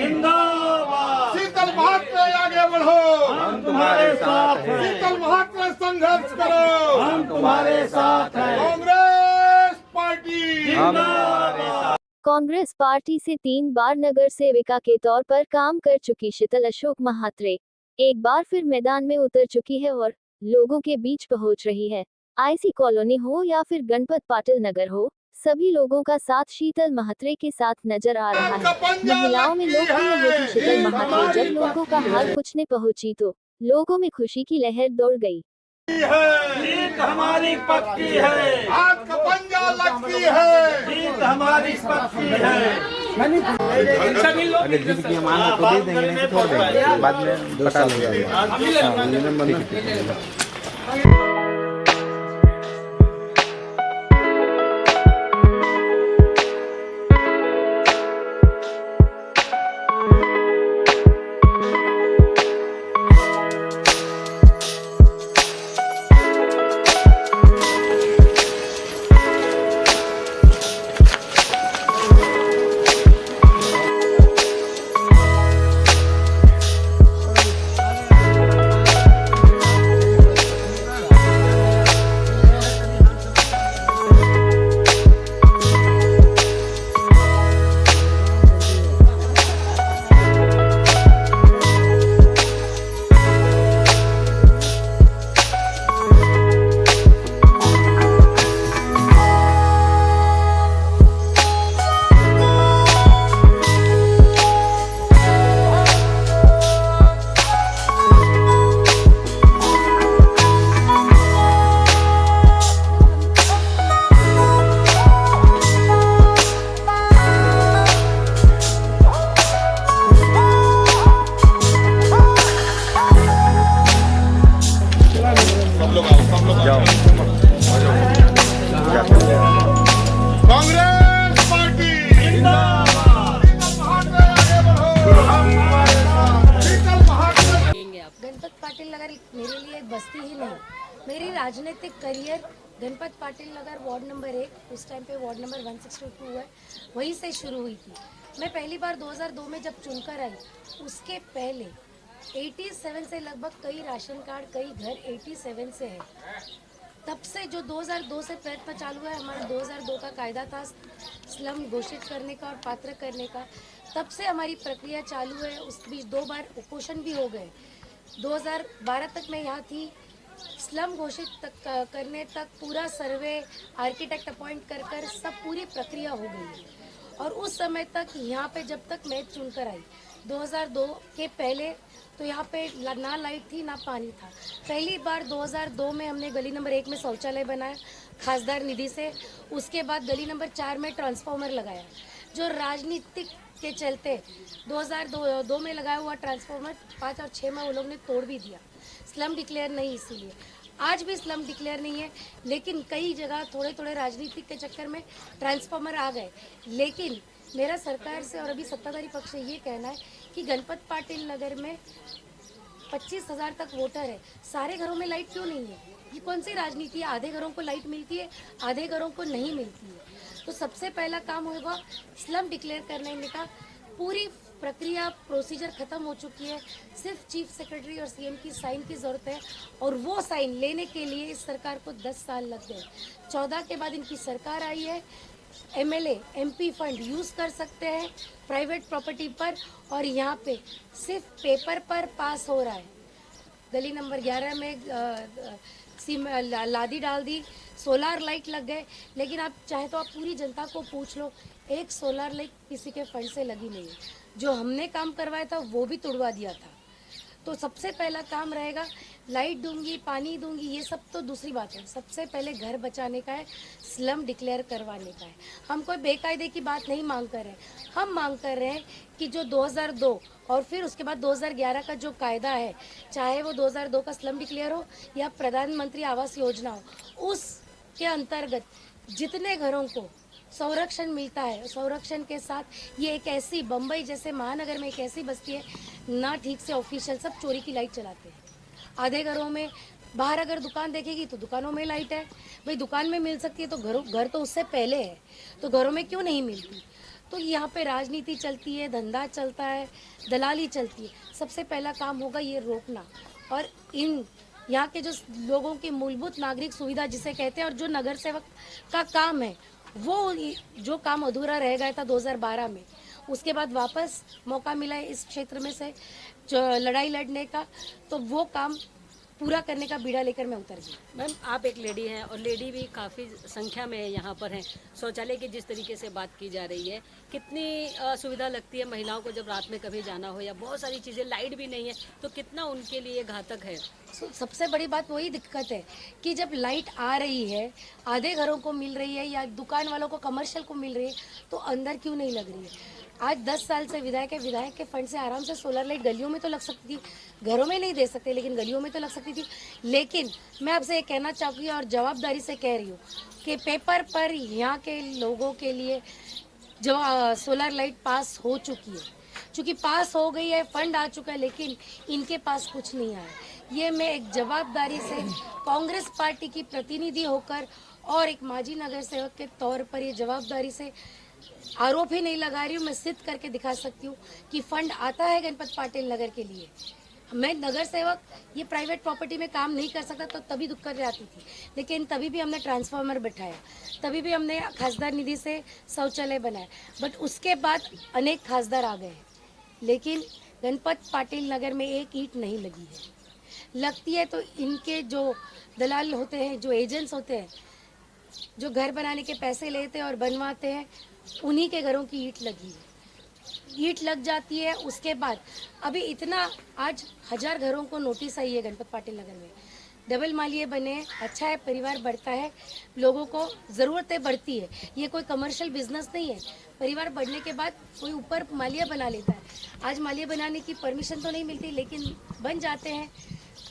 जिंदाबाद। शीतल महात्मा आगे बढ़ो, हम तुम्हारे साथ हैं। शीतल महात्मा संघर्ष करो, हम तुम्हारे साथ हैं। कांग्रेस पार्टी जिंदाबाद। कांग्रेस पार्टी से 3 बार नगर सेविका के तौर पर काम कर चुकी शीतल अशोक महात्रे एक बार फिर मैदान में उतर चुकी है और लोगों के बीच पहुंच रही है। आईसी कॉलोनी हो या फिर गणपत पाटिल नगर हो, सभी लोगों का साथ शीतल महात्रे के साथ नजर आ रहा है। महिलाओं में लोकप्रिय होती शीतल महात्रे जब लोगों का हाल पूछने पहुंची तो लोगों में खुशी की लहर दौड़ गई। जीत हमारी पक्की है, हाथ का पंजा लगती है, जीत हमारी पक्की है। सभी लोग अगर जिस की हम आना तो दे देंगे, नहीं तो छोड़ देंगे, बाद में पता लगेगा। कांग्रेस पार्टी जिंदाबाद। शीतल महात्मा गणपत पाटिल नगर मेरे लिए एक बस्ती ही नहीं, मेरी राजनीतिक करियर गणपत पाटिल नगर वार्ड नंबर 1, उस टाइम पे वार्ड नंबर 162 है, वहीं से शुरू हुई थी। मैं पहली बार 2002 में जब चुनकर आई, उसके पहले 87 से लगभग कई राशन कार्ड, कई घर 87 से है। तब से जो 2002 से प्रयत्न चालू है, हमारा 2002 का कायदा था स्लम घोषित करने का और पात्र करने का, तब से हमारी प्रक्रिया चालू है। उस बीच 2 बार उपोषण भी हो गए। 2012 तक मैं यहाँ थी, स्लम घोषित तक करने तक पूरा सर्वे, आर्किटेक्ट अपॉइंट कर सब पूरी प्रक्रिया हो गई है। और उस समय तक यहाँ पे जब तक मैं चुनकर आई 2002 के पहले, तो यहाँ पे ना लाइट थी ना पानी था। पहली बार 2002 में हमने गली नंबर 1 में शौचालय बनाया खासदार निधि से। उसके बाद गली नंबर 4 में ट्रांसफार्मर लगाया, जो राजनीतिक के चलते 2002 में लगाया हुआ ट्रांसफार्मर 5 और 6 में वो लोग ने तोड़ भी दिया। स्लम डिक्लेयर नहीं, इसीलिए आज भी स्लम डिक्लेयर नहीं है। लेकिन कई जगह थोड़े थोड़े राजनीतिक के चक्कर में ट्रांसफार्मर आ गए। लेकिन मेरा सरकार से और अभी सत्ताधारी पक्ष से ये कहना है कि गणपत पाटिल नगर में 25,000 तक वोटर है, सारे घरों में लाइट क्यों नहीं है? ये कौन सी राजनीति है? आधे घरों को लाइट मिलती है, आधे घरों को नहीं मिलती है। तो सबसे पहला काम होगा स्लम डिक्लेयर करने का। पूरी प्रक्रिया प्रोसीजर खत्म हो चुकी है, सिर्फ चीफ सेक्रेटरी और सीएम की साइन की ज़रूरत है। और वो साइन लेने के लिए इस सरकार को 10 साल लग गए। 14 के बाद इनकी सरकार आई है। एमएलए एमपी फंड यूज़ कर सकते हैं प्राइवेट प्रॉपर्टी पर, और यहाँ पे सिर्फ पेपर पर पास हो रहा है। गली नंबर 11 में लादी डाल दी, सोलार लाइट लग गए। लेकिन आप चाहे तो आप पूरी जनता को पूछ लो, एक सोलार लाइट किसी के फंड से लगी नहीं है। जो हमने काम करवाया था वो भी तुड़वा दिया था। तो सबसे पहला काम रहेगा, लाइट दूंगी, पानी दूंगी, ये सब तो दूसरी बात है। सबसे पहले घर बचाने का है, स्लम डिक्लेयर करवाने का है। हम कोई बेकायदे की बात नहीं मांग कर रहे हैं, हम मांग कर रहे हैं कि जो 2002 और फिर उसके बाद 2011 का जो कायदा है, चाहे वो 2002 का स्लम डिक्लेयर हो या प्रधानमंत्री आवास योजना हो, उसके अंतर्गत जितने घरों को संरक्षण मिलता है, संरक्षण के साथ ये एक ऐसी, बम्बई जैसे महानगर में एक ऐसी बस्ती है ना, ठीक से ऑफिशियल सब चोरी की लाइट चलाते हैं। आधे घरों में, बाहर अगर दुकान देखेगी तो दुकानों में लाइट है। भाई दुकान में मिल सकती है तो घर तो उससे पहले है, तो घरों में क्यों नहीं मिलती? तो यहाँ पे राजनीति चलती है, धंधा चलता है, दलाली चलती है। सबसे पहला काम होगा ये रोकना, और इन यहाँ के जो लोगों की मूलभूत नागरिक सुविधा जिसे कहते हैं, और जो नगर सेवक का काम है, वो जो काम अधूरा रह गया था 2012 में, उसके बाद वापस मौका मिला है इस क्षेत्र में से जो लड़ाई लड़ने का, तो वो काम पूरा करने का बीड़ा लेकर मैं उतर गई। मैम, आप एक लेडी हैं और लेडी भी काफ़ी संख्या में यहाँ पर हैं। शौचालय की जिस तरीके से बात की जा रही है, कितनी सुविधा लगती है महिलाओं को जब रात में कभी जाना हो, या बहुत सारी चीज़ें, लाइट भी नहीं है, तो कितना उनके लिए घातक है? सबसे बड़ी बात वही दिक्कत है कि जब लाइट आ रही है, आधे घरों को मिल रही है या दुकान वालों को, कमर्शियल को मिल रही है, तो अंदर क्यों नहीं लग रही है? आज 10 साल से विधायक के फंड से आराम से सोलर लाइट गलियों में तो लग सकती थी, घरों में नहीं दे सकते लेकिन गलियों में तो लग सकती थी। लेकिन मैं आपसे ये कहना चाहूँगी और जवाबदारी से कह रही हूँ कि पेपर पर यहाँ के लोगों के लिए जो सोलर लाइट पास हो चुकी है, चूँकि पास हो गई है, फंड आ चुका है, लेकिन इनके पास कुछ नहीं आया। ये मैं एक जवाबदारी से कांग्रेस पार्टी की प्रतिनिधि होकर और एक माजी नगर सेवक के तौर पर ये जवाबदारी से आरोप ही नहीं लगा रही हूँ, मैं सिद्ध करके दिखा सकती हूँ कि फंड आता है गणपत पाटिल नगर के लिए। मैं नगर सेवक ये प्राइवेट प्रॉपर्टी में काम नहीं कर सकता, तो तभी दिक्कत आती थी, लेकिन तभी भी हमने ट्रांसफार्मर बैठाया, तभी भी हमने खासदार निधि से शौचालय बनाया, बट उसके बाद अनेक खासदार आ गए, लेकिन गणपत पाटिल नगर में एक ईंट नहीं लगी है। लगती है तो इनके जो दलाल होते हैं, जो एजेंट्स होते हैं, जो घर बनाने के पैसे लेते हैं और बनवाते हैं, उन्हीं के घरों की ईंट लगी है। ईंट लग जाती है, उसके बाद अभी इतना आज 1000 घरों को नोटिस आई है गणपत पाटिल नगर में, डबल मालिये बने, अच्छा है, परिवार बढ़ता है, लोगों को ज़रूरतें बढ़ती है, ये कोई कमर्शियल बिजनेस नहीं है। परिवार बढ़ने के बाद कोई ऊपर मालिया बना लेता है। आज मालिया बनाने की परमिशन तो नहीं मिलती, लेकिन बन जाते हैं।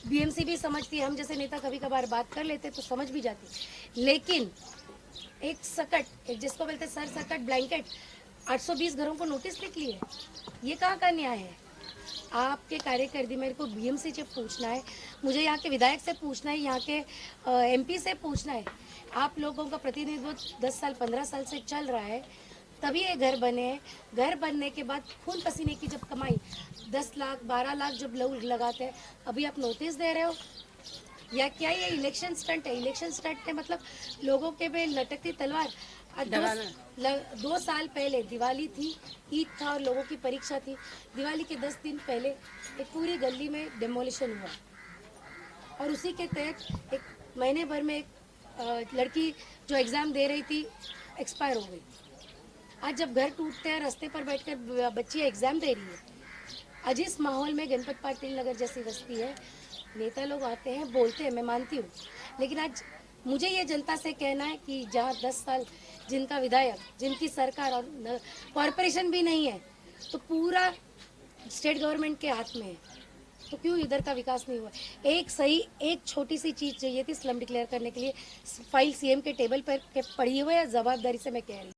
बीएमसी भी समझती है, हम जैसे नेता कभी कभार बात कर लेते तो समझ भी जाती, लेकिन एक सकट, एक जिसको बोलते हैं सर सकट ब्लैंकेट, 820 घरों को नोटिस लिख लिए, ये कहाँ का न्याय है? आपके कार्यकर्ता, मेरे को बीएमसी से पूछना है, मुझे यहाँ के विधायक से पूछना है, यहाँ के एमपी से पूछना है। आप लोगों का प्रतिनिधित्व 10 साल 15 साल से चल रहा है, तभी ये घर बने हैं। घर बनने के बाद खून पसीने की जब कमाई 10 लाख 12 लाख जब लोग लगाते हैं, अभी आप नोटिस दे रहे हो, या क्या ये इलेक्शन स्टंट है? इलेक्शन स्टंट है मतलब लोगों के पे लटकती तलवार। 2 साल पहले दिवाली थी, ईद था और लोगों की परीक्षा थी, दिवाली के 10 दिन पहले एक पूरी गली में डेमोलिशन हुआ, और उसी के तहत एक महीने भर में एक लड़की जो एग्ज़ाम दे रही थी एक्सपायर हो गई। आज जब घर टूटते हैं, रास्ते पर बैठकर बच्ची एग्ज़ाम दे रही है, आज इस माहौल में गणपत पाटिल नगर जैसी बस्ती है, नेता लोग आते हैं, बोलते हैं, मैं मानती हूँ, लेकिन आज मुझे ये जनता से कहना है कि जहाँ 10 साल जिनका विधायक, जिनकी सरकार और कॉरपोरेशन भी नहीं है, तो पूरा स्टेट गवर्नमेंट के हाथ में है, तो क्यों इधर का विकास नहीं हुआ? एक छोटी सी चीज़ चाहिए थी स्लम डिक्लेयर करने के लिए, फाइल सीएम के टेबल पर पड़ी हुई है, जवाबदारी से मैं कह रही हूँ।